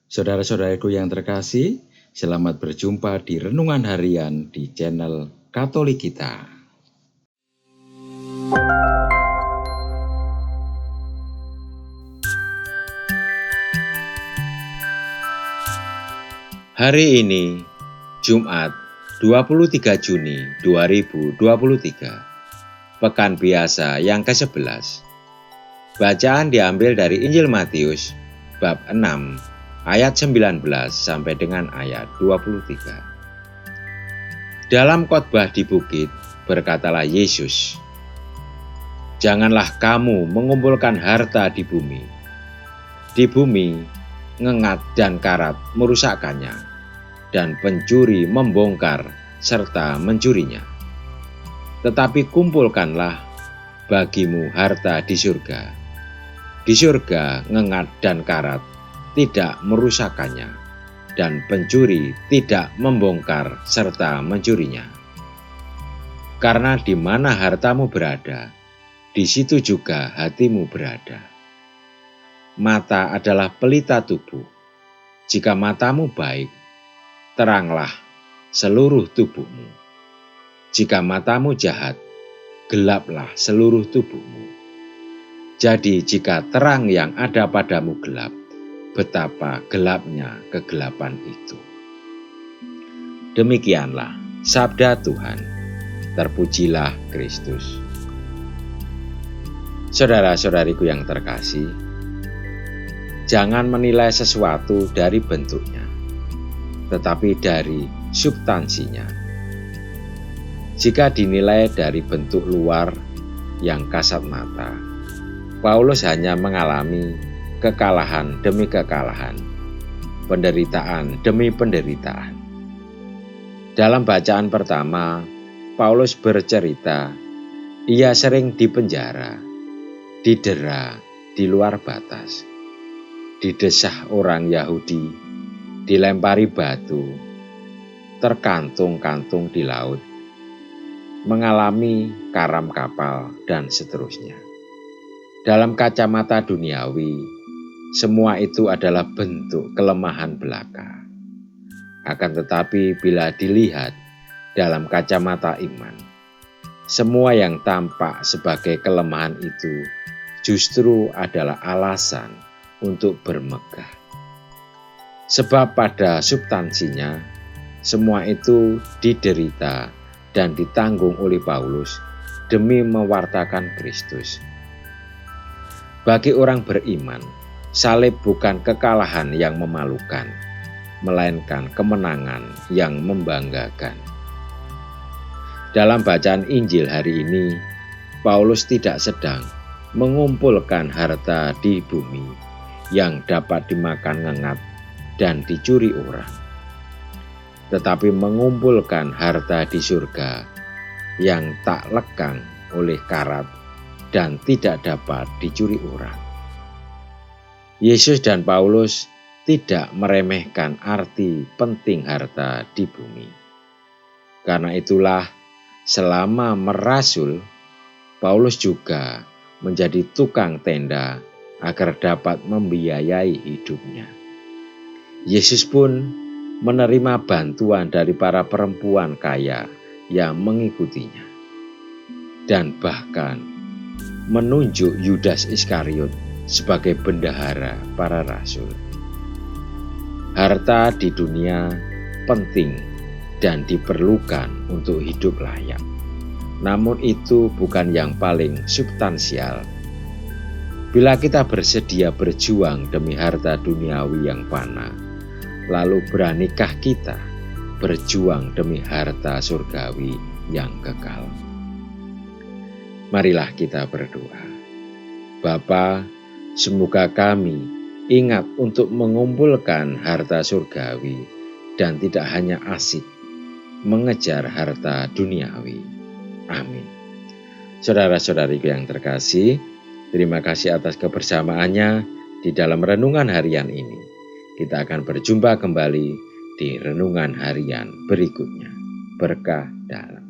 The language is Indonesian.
Saudara-saudaraku yang terkasih, selamat berjumpa di Renungan Harian di channel Katolik kita. Hari ini, Jumat 23 Juni 2023, Pekan Biasa yang ke-11. Bacaan diambil dari Injil Matius, bab 6, ayat 19 sampai dengan ayat 23. Dalam khotbah di bukit, berkatalah Yesus, "Janganlah kamu mengumpulkan harta di bumi. Di bumi, ngengat dan karat merusakkannya, dan pencuri membongkar serta mencurinya. Tetapi kumpulkanlah bagimu harta di surga. Di surga ngengat dan karat tidak merusakkannya, dan pencuri tidak membongkar serta mencurinya. Karena di mana hartamu berada, di situ juga hatimu berada. Mata adalah pelita tubuh. Jika matamu baik, teranglah seluruh tubuhmu. Jika matamu jahat, gelaplah seluruh tubuhmu. Jadi jika terang yang ada padamu gelap, betapa gelapnya kegelapan itu." Demikianlah sabda Tuhan. Terpujilah Kristus. Saudara-saudariku yang terkasih, jangan menilai sesuatu dari bentuknya, tetapi dari substansinya. Jika dinilai dari bentuk luar yang kasat mata, Paulus hanya mengalami kekalahan demi kekalahan, penderitaan demi penderitaan. Dalam bacaan pertama, Paulus bercerita ia sering dipenjara, didera di luar batas, didesah orang Yahudi, dilempari batu, terkantung-kantung di laut, mengalami karam kapal, dan seterusnya. Dalam kacamata duniawi, semua itu adalah bentuk kelemahan belaka. Akan tetapi bila dilihat dalam kacamata iman, semua yang tampak sebagai kelemahan itu justru adalah alasan untuk bermegah. Sebab pada substansinya, semua itu diderita dan ditanggung oleh Paulus demi mewartakan Kristus. Bagi orang beriman, salib bukan kekalahan yang memalukan, melainkan kemenangan yang membanggakan. Dalam bacaan Injil hari ini, Paulus tidak sedang mengumpulkan harta di bumi yang dapat dimakan ngengat dan dicuri orang, tetapi mengumpulkan harta di surga yang tak lekang oleh karat dan tidak dapat dicuri orang. Yesus dan Paulus tidak meremehkan arti penting harta di bumi. Karena itulah, selama merasul, Paulus juga menjadi tukang tenda agar dapat membiayai hidupnya. Yesus pun menerima bantuan dari para perempuan kaya yang mengikutinya, dan bahkan menunjuk Yudas Iskariot sebagai bendahara para rasul. Harta di dunia penting dan diperlukan untuk hidup layak. Namun itu bukan yang paling substansial. Bila kita bersedia berjuang demi harta duniawi yang fana, lalu beranikah kita berjuang demi harta surgawi yang kekal? Marilah kita berdoa. Bapa, semoga kami ingat untuk mengumpulkan harta surgawi dan tidak hanya asik mengejar harta duniawi. Amin. Saudara-saudariku yang terkasih, terima kasih atas kebersamaannya di dalam renungan harian ini. Kita akan berjumpa kembali di renungan harian berikutnya. Berkah dalam.